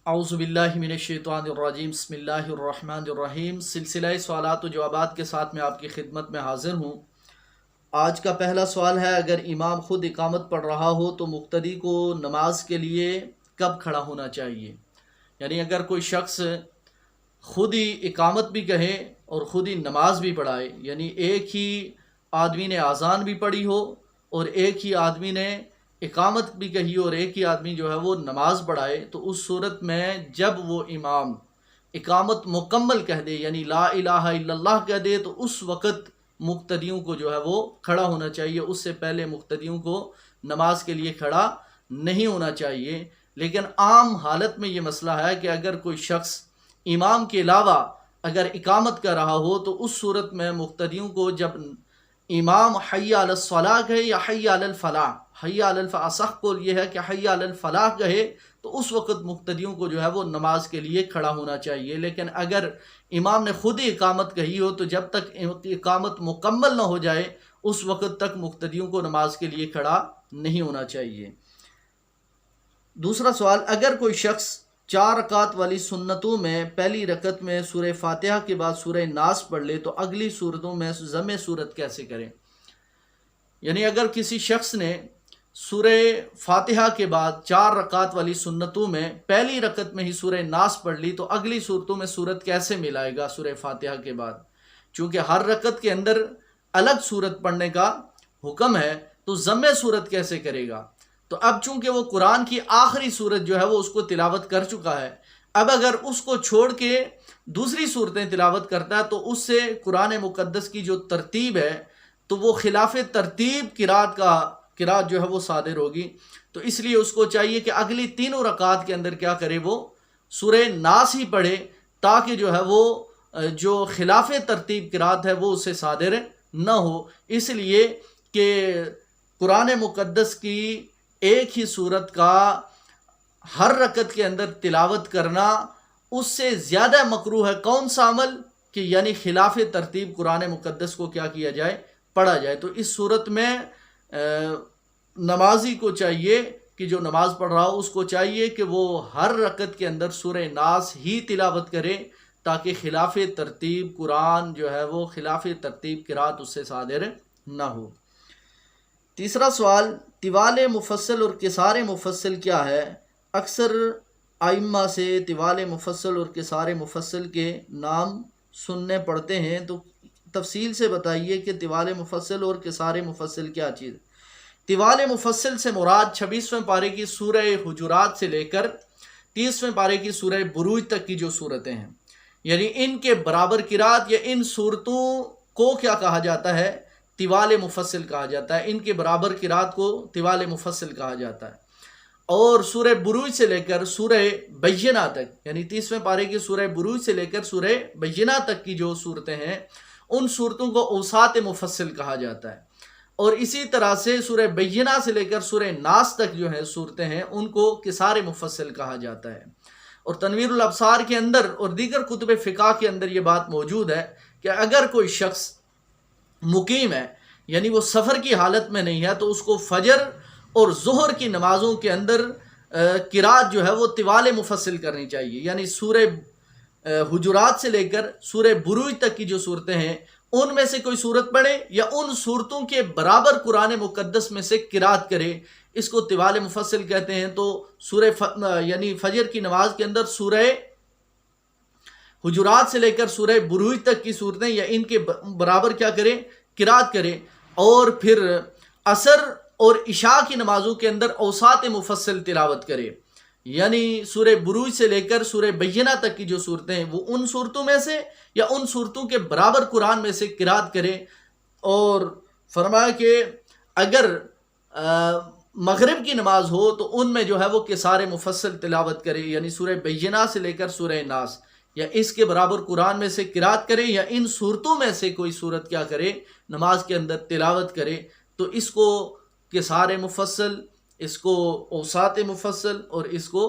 औज़ुबिल्लाहि मिनश्शैतानिर्रजीम बिस्मिल्लाहिर्रहमानिर्रहीम। सिलसिला सवालात व जवाबात के साथ मैं आपकी खिदमत में हाज़िर हूँ। आज का पहला सवाल है, अगर इमाम ख़ुद इकामत पढ़ रहा हो तो मुक्तदी को नमाज के लिए कब खड़ा होना चाहिए। यानी अगर कोई शख्स ख़ुद ही इकामत भी कहे और ख़ुद ही नमाज भी पढ़ाए, यानी एक ही आदमी ने आज़ान भी पढ़ी हो और एक ही आदमी ने इकामत भी कही और एक ही आदमी जो है वो नमाज पढ़ाए, तो उस सूरत में जब वो इमाम इकामत मुकम्मल कह दे, यानी ला इलाहा इल्लल्लाह कह दे, तो उस वक़्त मुक्तदियों को जो है वो खड़ा होना चाहिए। उससे पहले मुक्तदियों को नमाज के लिए खड़ा नहीं होना चाहिए। लेकिन आम हालत में ये मसला है कि अगर कोई शख्स इमाम के अलावा अगर इकामत कर रहा हो तो उस सूरत में मुक्तदियों को जब इमाम हय्या अलस सलाह कहे या हय्या अलल फलाह, हय्या अलल फलाह सख्त कौल ये है कि हय्या अलल फलाह कहे, तो उस वक़्त मुक्तदियों को जो है वो नमाज के लिए खड़ा होना चाहिए। लेकिन अगर इमाम ने खुद ही इकामत कही हो तो जब तक इकामत मुकम्मल ना हो जाए उस वक़्त तक मुक्तदियों को नमाज के लिए खड़ा नहीं होना चाहिए। दूसरा सवाल, अगर कोई शख्स 4 रकात वाली सुन्नतों में पहली रकत में सूरह फातिहा के बाद सूरह नास पढ़ ले तो अगली सूरतों में ज़म सूरत कैसे करें। यानी अगर किसी शख्स ने सूरह फातिहा के बाद 4 रकात वाली सुन्नतों में पहली रकत में ही सूरह नास पढ़ ली तो अगली सूरतों में सूरत कैसे मिलाएगा सूरह फातिहा के बाद। चूँकि हर रकत के अंदर अलग सूरत पढ़ने का हुक्म है तो ज़म सूरत कैसे करेगा। तो अब चूंकि वो कुरान की आखिरी सूरत जो है वो उसको तिलावत कर चुका है, अब अगर उसको छोड़ के दूसरी सूरतें तिलावत करता है तो उससे कुरान मुक़द्दस की जो तरतीब है तो वो खिलाफ तरतीब किरात जो है वो सादिर होगी। तो इसलिए उसको चाहिए कि अगली 3 रकात के अंदर क्या करे, वो सूरह नास ही पढ़े, ताकि जो है वो जो खिलाफ तरतीब किरात है वो उससे सादिर न हो। इसलिए कि कुरान मुक़द्दस की एक ही सूरत का हर रकत के अंदर तिलावत करना उससे ज़्यादा मकरूह है कौन सा अमल कि यानी खिलाफ तरतीब कुरान मुक़द्दस को क्या किया जाए, पढ़ा जाए। तो इस सूरत में नमाजी को चाहिए कि जो नमाज पढ़ रहा हो उसको चाहिए कि वो हर रकत के अंदर सूरह नास ही तिलावत करे, ताकि खिलाफ तरतीब कुरान जो है वो खिलाफ तरतीब किरात उससे सादिर ना हो। तीसरा सवाल, तिवाल मुफस्सल और किसार मुफस्सल क्या है। अक्सर आइम्मा से तिवाल मुफस्सल और किसार मुफस्सल के नाम सुनने पड़ते हैं, तो तफसील से बताइए कि तिवाल मुफस्सल और किसार मुफस्सल क्या चीज़। तिवाल मुफस्सल से मुराद 26वें पारे की सूरह हुजुरात से लेकर 30वें पारे की सूरह बुरूज तक की जो सूरतें हैं, यानी इनके बराबर किरात या इन सूरतों को क्या कहा जाता है, तिवाल मुफस्सल कहा जाता है। इनके बराबर किरात को तिवाल मुफस्सल कहा जाता है। और सूरह बुरूज से लेकर सूरह बय्यना तक, यानी 30वें पारे की सूरह बुरूज से लेकर सूरह बय्यना तक की जो सूरतें हैं उन सूरतों को औसात मुफस्सल कहा जाता है। और इसी तरह से सूरह बय्यना से लेकर सूरह नास तक जो है सूरतें हैं उनको किसार मुफस्सल कहा जाता है। और तनवीरुल अब्सार के अंदर और दीगर कुतुब फ़िक़्ह के अंदर ये बात मौजूद है कि अगर कोई शख्स मुकीम है, यानी वो सफ़र की हालत में नहीं है, तो उसको फजर और ज़ुहर की नमाज़ों के अंदर किरात जो है वो तिवाल मुफस्सल करनी चाहिए। यानी सूरह हुजुरात से लेकर सूरह बुरूज तक की जो सूरतें हैं उनमें से कोई सूरत पढ़े या उन सूरतों के बराबर कुरान मुक़द्दस में से किरात करे, इसको तिवाल मुफस्सल कहते हैं। तो सूरह यानी फजर की नमाज के अंदर सूरह हुजुरात से लेकर सूरह बुरूज तक की सूरतें या इनके बराबर क्या करें, किरात करें। और फिर असर और इशा की नमाजों के अंदर औसात मुफस्सल तिलावत करें, यानी सूरह बुरूज से लेकर सूरह बय्यना तक की जो सूरतें हैं वो उन सूरतों में से या उन सूरतों के बराबर कुरान में से किरात करें। और फरमाया कि अगर मगरिब की नमाज हो तो उनमें जो है वो किसार मुफस्सल तिलावत करे, यानी सूरह बय्यना से लेकर सूरह नास या इसके बराबर कुरान में से किरात करे या इन सूरतों में से कोई सूरत क्या करे, नमाज के अंदर तिलावत करे। तो इसको किसार मुफस्सल, इसको औसात मुफस्सल और इसको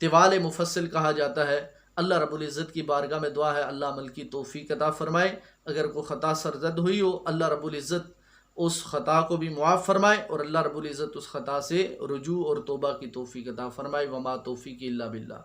तिवाल मुफस्सल कहा जाता है। अल्लाह रब्बुल इज़्ज़त की बारगाह में दुआ है अल्लाह अमल की तौफीक अता फरमाए। अगर कोई ख़ता सरजद हुई हो अल्लाह रब्बुल इज़्ज़त उस ख़ता को भी मुआफ़ फरमाए और अल्लाह रब्बुल इज़्ज़त उस ख़ता से रुजू और तौबा की तौफीक अता फरमाए। वमा तौफीक इल्ला बिल्लाह।